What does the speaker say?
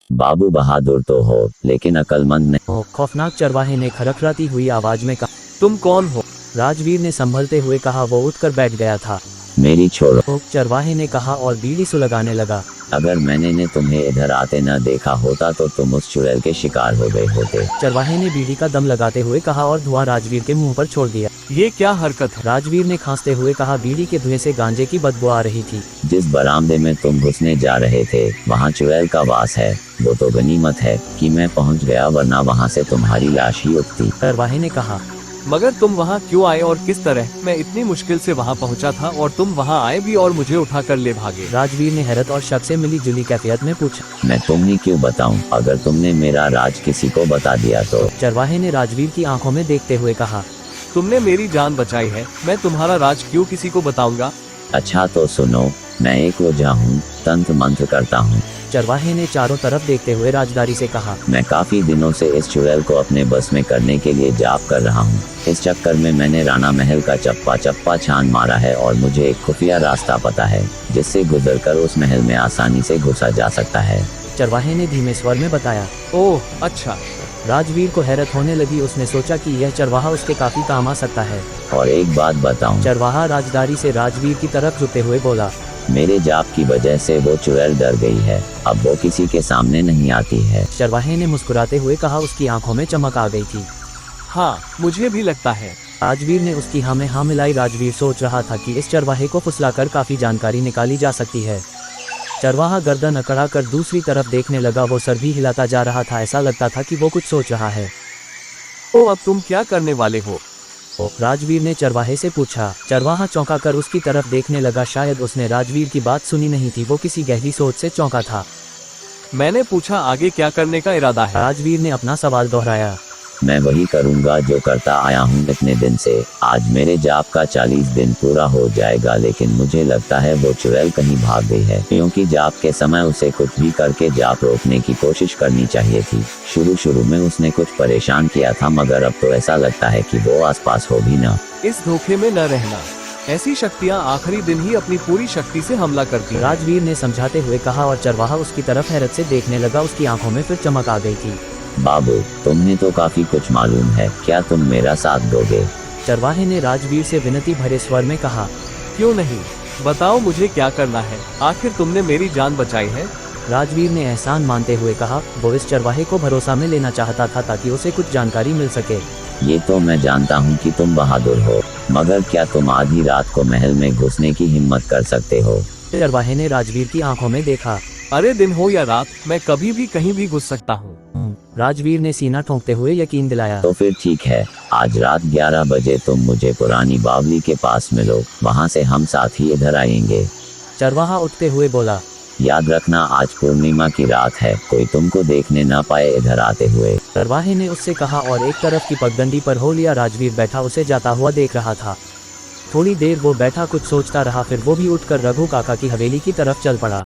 बाबू बहादुर तो हो लेकिन अक्लमंद नहीं। खौफनाक चरवाहे ने खरखराती हुई आवाज में कहा। तुम कौन हो? राजवीर ने संभलते हुए कहा। वो उठकर बैठ गया था। मेरी छोड़ो। चरवाहे ने कहा और बीड़ी सुलगाने लगा। अगर मैंने ने तुम्हें इधर आते न देखा होता तो तुम उस चुड़ैल के शिकार हो गए होते। चरवाहे ने बीड़ी का दम लगाते हुए कहा और धुआं राजवीर के मुंह पर छोड़ दिया। ये क्या हरकत है? राजवीर ने खांसते हुए कहा। बीड़ी के धुएं से गांजे की बदबू आ रही थी। जिस बरामदे में तुम घुसने जा रहे थे वहाँ चुड़ैल का वास है। वो तो गनीमत है कि मैं पहुँच गया, वरना वहाँ से तुम्हारी लाश ही उठती। चरवाहे ने कहा। मगर तुम वहाँ क्यों आए और किस तरह? मैं इतनी मुश्किल से वहाँ पहुँचा था और तुम वहाँ आए भी और मुझे उठा कर ले भागे। राजवीर ने हैरत और शक से मिली जुली कैफियत में पूछा। मैं तुम्हें क्यों बताऊं? अगर तुमने मेरा राज किसी को बता दिया तो। चरवाहे ने राजवीर की आंखों में देखते हुए कहा। तुमने मेरी जान बचाई है, मैं तुम्हारा राज क्यों किसी को बताऊंगा? अच्छा तो सुनो, मैं एक ओझा हूँ, तंत्र मंत्र करता हूँ। चरवाहे ने चारों तरफ देखते हुए राजदारी से कहा। मैं काफी दिनों से इस चुड़ैल को अपने बस में करने के लिए जाप कर रहा हूँ। इस चक्कर में मैंने राणा महल का चप्पा चप्पा छान मारा है और मुझे एक खुफिया रास्ता पता है जिससे गुजरकर उस महल में आसानी से घुसा जा सकता है। चरवाहे ने धीमे स्वर में बताया। ओह अच्छा। राजवीर को हैरत होने लगी। उसने सोचा कि यह चरवाहा उसके काफी काम आ सकता है। और एक बात बताऊं? चरवाहा राजदारी से राजवीर की तरफ झुकते हुए बोला। मेरे जाप की वजह से वो चुड़ैल डर गई है, अब वो किसी के सामने नहीं आती है। चरवाहे ने मुस्कुराते हुए कहा। उसकी आंखों में चमक आ गई थी। हाँ मुझे भी लगता है। राजवीर ने उसकी हाँ में हाँ मिलाई। राजवीर सोच रहा था कि इस चरवाहे को फुसलाकर काफी जानकारी निकाली जा सकती है। चरवाहा गर्दन अकड़ा कर दूसरी तरफ देखने लगा। वो सर भी हिलाता जा रहा था। ऐसा लगता था कि वो कुछ सोच रहा है। ओ अब तुम क्या करने वाले हो? राजवीर ने चरवाहे से पूछा। चरवाहा चौंका कर उसकी तरफ देखने लगा। शायद उसने राजवीर की बात सुनी नहीं थी। वो किसी गहरी सोच से चौंका था। मैंने पूछा आगे क्या करने का इरादा है? राजवीर ने अपना सवाल दोहराया। मैं वही करूंगा जो करता आया हूँ इतने दिन से। आज मेरे जाप का 40 दिन पूरा हो जाएगा, लेकिन मुझे लगता है वो चुड़ैल कहीं भाग गई है, क्योंकि जाप के समय उसे कुछ भी करके जाप रोकने की कोशिश करनी चाहिए थी। शुरू में उसने कुछ परेशान किया था, मगर अब तो ऐसा लगता है कि वो आसपास हो भी ना। इस धोखे में न रहना। ऐसी शक्तियाँ आखिरी दिन ही अपनी पूरी शक्ति से हमला करती हैं। राजवीर ने समझाते हुए कहा और चरवाहा उसकी तरफ हैरत से देखने लगा। उसकी आंखों में फिर चमक आ गई थी। बाबू तुम्हें तो काफी कुछ मालूम है, क्या तुम मेरा साथ दोगे? चरवाहे ने राजवीर से विनती भरे स्वर में कहा। क्यों नहीं, बताओ मुझे क्या करना है, आखिर तुमने मेरी जान बचाई है। राजवीर ने एहसान मानते हुए कहा। वो इस चरवाहे को भरोसा में लेना चाहता था ताकि उसे कुछ जानकारी मिल सके। ये तो मैं जानता हूँ कि तुम बहादुर हो, मगर क्या तुम आधी रात को महल में घुसने की हिम्मत कर सकते हो? चरवाहे ने राजवीर की आंखों में देखा। अरे दिन हो या रात, मैं कभी भी कहीं भी घुस सकता हूँ। राजवीर ने सीना ठोंकते हुए यकीन दिलाया। तो फिर ठीक है, आज रात 11 बजे तुम मुझे पुरानी बावली के पास मिलो, वहाँ से हम साथ ही इधर आएंगे। चरवाहा उठते हुए बोला। याद रखना आज पूर्णिमा की रात है, कोई तुमको देखने ना पाए इधर आते हुए। चरवाहे ने उससे कहा और एक तरफ की पगडंडी पर हो लिया। राजवीर बैठा उसे जाता हुआ देख रहा था। थोड़ी देर वो बैठा कुछ सोचता रहा, फिर वो भी उठकर रघु काका की हवेली की तरफ चल पड़ा।